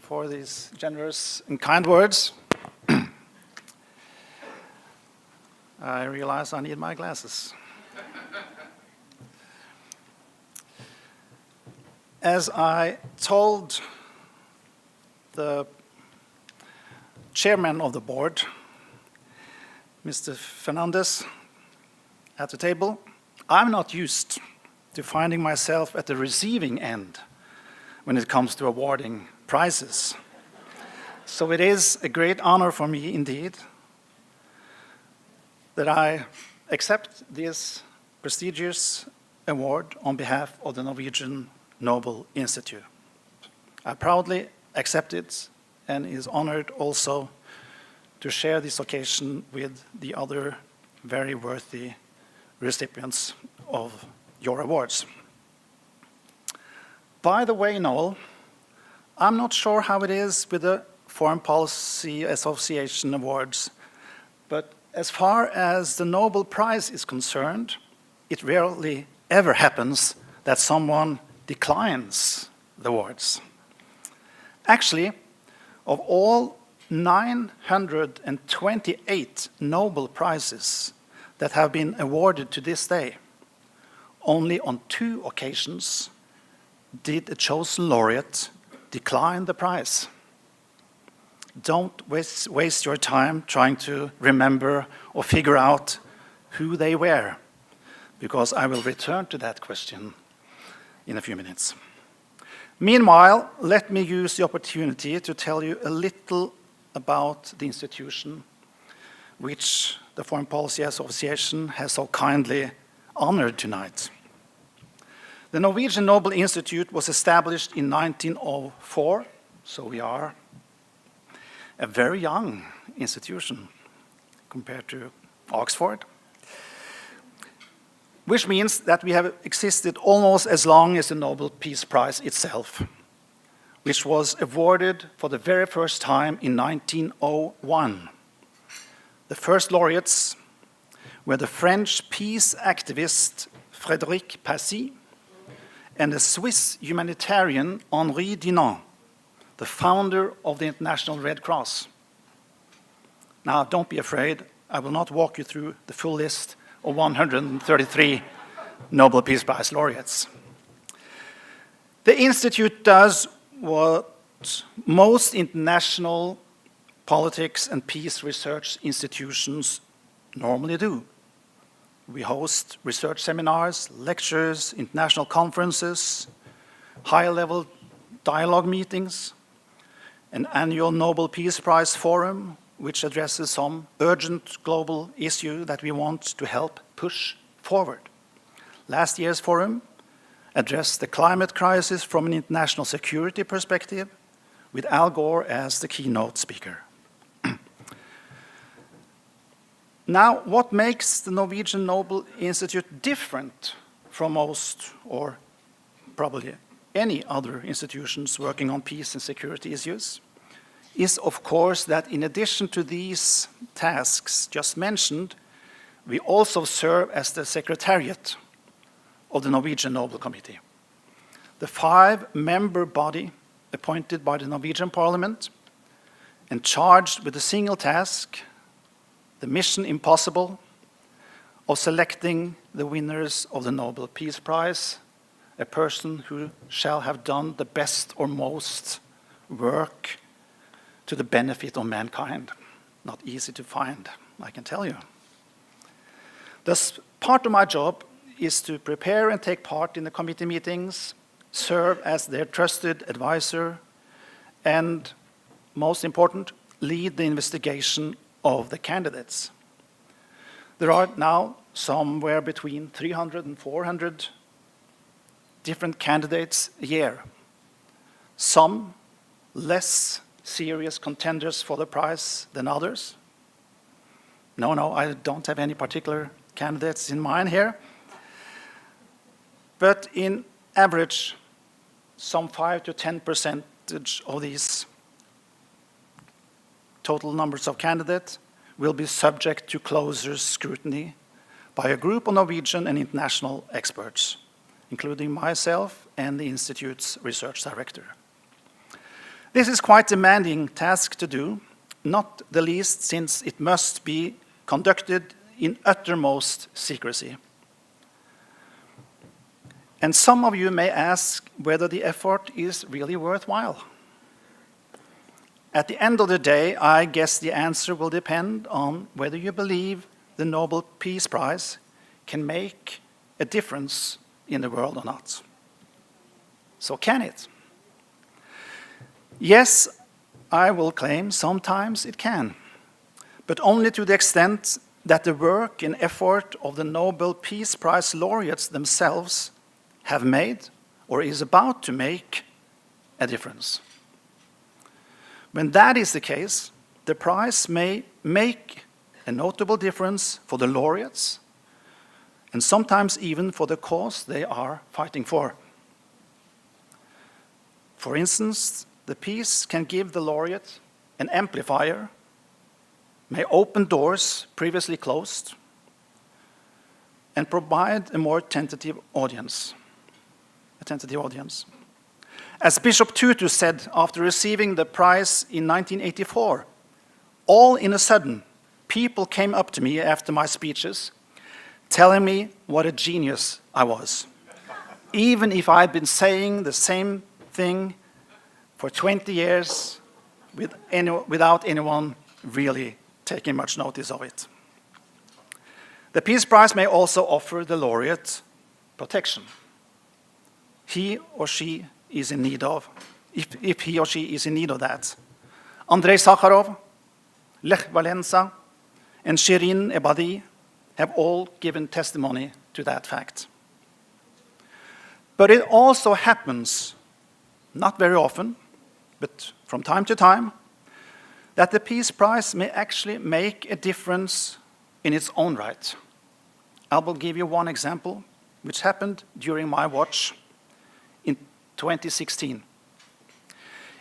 for these generous and kind words. I realize I need my glasses. As I told the chairman of the board, Mr. Fernandez, at the table, I'm not used to finding myself at the receiving end when it comes to awarding prizes. So it is a great honor for me indeed that I accept this prestigious award on behalf of the Norwegian Nobel Institute. I proudly accept it and is honored also to share this occasion with the other very worthy recipients of your awards. By the way, Noel, I'm not sure how it is with the Foreign Policy Association Awards, but as far as the Nobel Prize is concerned, it rarely ever happens that someone declines the awards. Actually, of all 928 Nobel Prizes that have been awarded to this day, only on 2 occasions did a chosen laureate decline the prize. Don't waste your time trying to remember or figure out who they were, because I will return to that question in a few minutes. Meanwhile, let me use the opportunity to tell you a little about the institution which the Foreign Policy Association has so kindly honored tonight. The Norwegian Nobel Institute was established in 1904, so we are a very young institution compared to Oxford, which means that we have existed almost as long as the Nobel Peace Prize itself, which was awarded for the very first time in 1901. The first laureates were the French peace activist Frédéric Passy and the Swiss humanitarian Henri Dunant, the founder of the International Red Cross. Now, don't be afraid, I will not walk you through the full list of 133 Nobel Peace Prize laureates. The Institute does what most international politics and peace research institutions normally do. We host research seminars, lectures, international conferences, high-level dialogue meetings, an annual Nobel Peace Prize forum, which addresses some urgent global issue that we want to help push forward. Last year's forum addressed the climate crisis from an international security perspective, with Al Gore as the keynote speaker. Now, what makes the Norwegian Nobel Institute different from most, or probably any other institutions working on peace and security issues, is of course that in addition to these tasks just mentioned, we also serve as the secretariat of the Norwegian Nobel Committee, the 5-member body appointed by the Norwegian Parliament and charged with a single task, the mission impossible of selecting the winners of the Nobel Peace Prize, a person who shall have done the best or most work to the benefit of mankind. Not easy to find, I can tell you. Thus, part of my job is to prepare and take part in the committee meetings, serve as their trusted advisor, and most important, lead the investigation of the candidates. There are now somewhere between 300 and 400 different candidates a year. Some less serious contenders for the prize than others. No, I don't have any particular candidates in mind here. But in average, some 5 to 10% of these total numbers of candidates will be subject to closer scrutiny by a group of Norwegian and international experts, including myself and the Institute's research director. This is quite a demanding task to do, not the least since it must be conducted in uttermost secrecy. And some of you may ask whether the effort is really worthwhile. At the end of the day, I guess the answer will depend on whether you believe the Nobel Peace Prize can make a difference in the world or not. So can it? Yes, I will claim sometimes it can, but only to the extent that the work and effort of the Nobel Peace Prize laureates themselves have made or is about to make a difference. When that is the case, the prize may make a notable difference for the laureates and sometimes even for the cause they are fighting for. For instance, the peace can give the laureate an amplifier, may open doors previously closed, and provide a more tentative audience. As Bishop Tutu said after receiving the prize in 1984, all in a sudden, people came up to me after my speeches, telling me what a genius I was, even if I'd been saying the same thing for 20 years without anyone really taking much notice of it. The Peace Prize may also offer the laureate protection. He or she is in need of, if he or she is in need of that. Andrei Sakharov, Lech Walesa, and Shirin Ebadi have all given testimony to that fact. But it also happens, not very often, but from time to time, that the Peace Prize may actually make a difference in its own right. I will give you one example, which happened during my watch in 2016.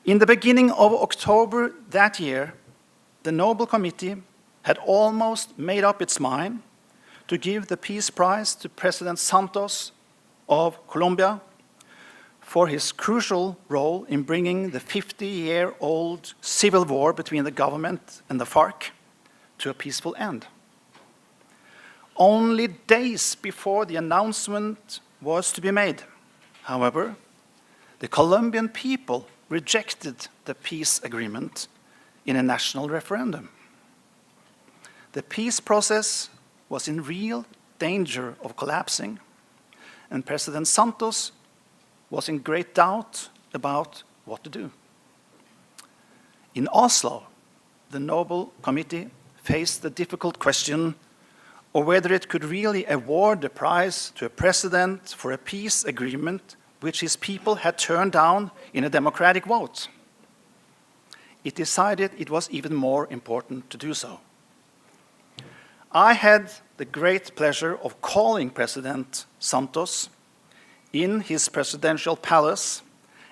In the beginning of October that year, the Nobel Committee had almost made up its mind to give the Peace Prize to President Santos of Colombia for his crucial role in bringing the 50-year-old civil war between the government and the FARC to a peaceful end. Only days before the announcement was to be made, however, the Colombian people rejected the peace agreement in a national referendum. The peace process was in real danger of collapsing, and President Santos was in great doubt about what to do. In Oslo, the Nobel Committee faced the difficult question of whether it could really award the prize to a president for a peace agreement which his people had turned down in a democratic vote. It decided it was even more important to do so. I had the great pleasure of calling President Santos in his presidential palace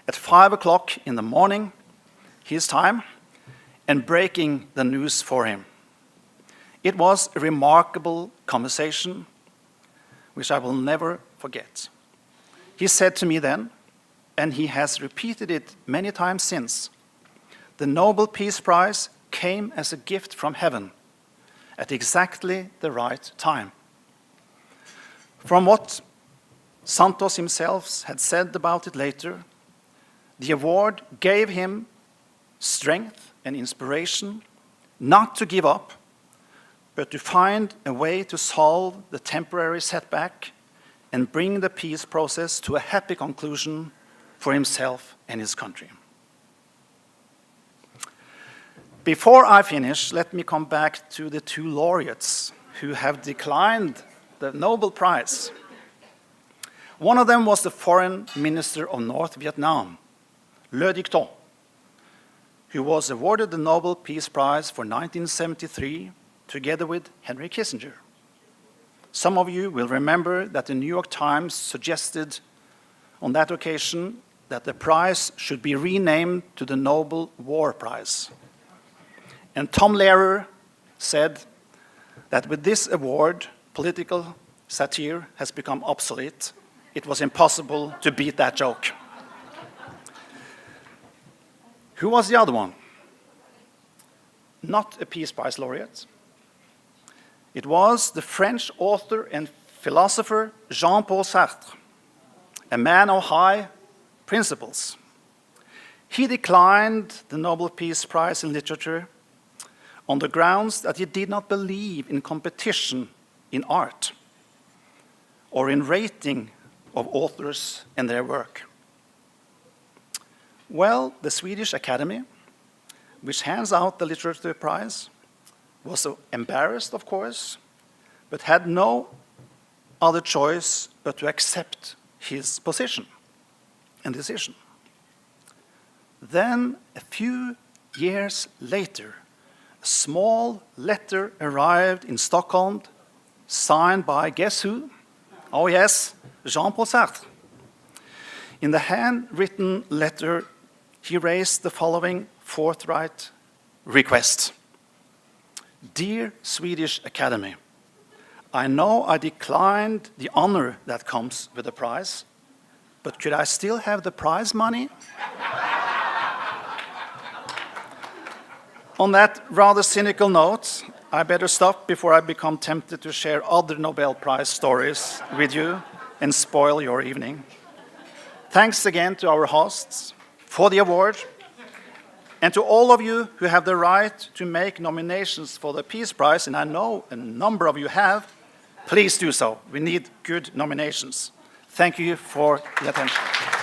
at 5 o'clock in the morning, his time, and breaking the news for him. It was a remarkable conversation, which I will never forget. He said to me then, and he has repeated it many times since, the Nobel Peace Prize came as a gift from heaven at exactly the right time. From what Santos himself had said about it later, the award gave him strength and inspiration not to give up, but to find a way to solve the temporary setback and bring the peace process to a happy conclusion for himself and his country. Before I finish, let me come back to the two laureates who have declined the Nobel Prize. One of them was the foreign minister of North Vietnam, Le Duc Tho, who was awarded the Nobel Peace Prize for 1973 together with Henry Kissinger. Some of you will remember that the New York Times suggested on that occasion that the prize should be renamed to the Nobel War Prize. And Tom Lehrer said that with this award, political satire has become obsolete. It was impossible to beat that joke. Who was the other one? Not a Peace Prize laureate. It was the French author and philosopher Jean-Paul Sartre, a man of high principles. He declined the Nobel Peace Prize in Literature on the grounds that he did not believe in competition in art or in rating of authors and their work. Well, the Swedish Academy, which hands out the Literature Prize, was so embarrassed, of course, but had no other choice but to accept his position and decision. Then, a few years later, a small letter arrived in Stockholm, signed by guess who? Oh yes, Jean-Paul Sartre. In the handwritten letter, he raised the following forthright request. Dear Swedish Academy, I know I declined the honor that comes with the prize, but could I still have the prize money? On that rather cynical note, I better stop before I become tempted to share other Nobel Prize stories with you and spoil your evening. Thanks again to our hosts for the award, and to all of you who have the right to make nominations for the Peace Prize, and I know a number of you have, please do so. We need good nominations. Thank you for the attention.